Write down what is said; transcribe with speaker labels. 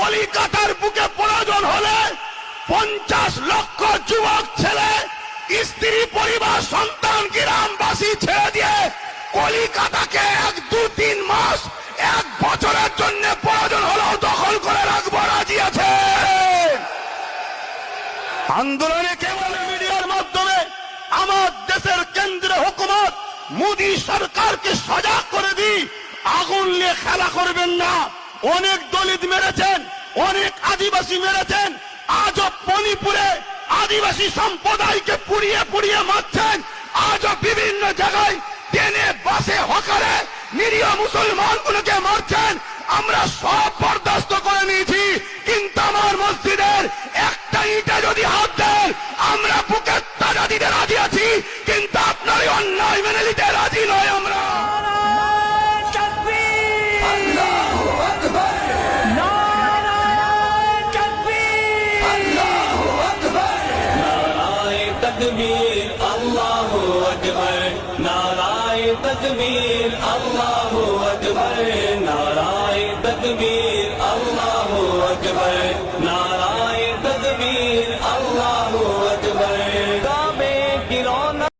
Speaker 1: কলিকাতার বুকে প্রয়োজন হলে 50 লক্ষ যুবক ছেলে, স্ত্রী, পরিবার, সন্তান, গ্রামবাসী ছেড়ে দিয়ে কলিকাতাকে 1-2-3 মাস, 1 বছরের জন্য প্রয়োজন হলেও দখল করে রাখবো, রাজি আছে। আন্দোলনে কেবল মিডিয়ার মাধ্যমে আমার দেশের কেন্দ্রীয় হুকুমত মোদী সরকারকে সজাগ করে দিই, আগুন নিয়ে খেলা করবেন না। অনেক দলিত মেরেছেন, অনেক আদিবাসী মেরেছেন, আজও মণিপুরে আদিবাসী সম্প্রদায়কে পুড়িয়ে পুড়িয়ে মারছেন, আজও বিভিন্ন জায়গায় ট্রেনে, বাসে, হকারে নিরীহ মুসলমানগুলোকে মারছেন। আমরা সব বরদাস্ত করে নিয়েছি, কিন্তু আমার মসজিদের একটা ইটা যদি হাত দেন আমরা বুকের তাজা দিতে রাজি আছি, কিন্তু আপনার এই অন্যায় মেনে নিতে রাজি নয় আমরা।
Speaker 2: तकबीर अल्लाहु अकबर, नाराए तकबीर अल्लाहु अकबर, नाराए तकबीर अल्लाहु अकबर, नाराए तकबीर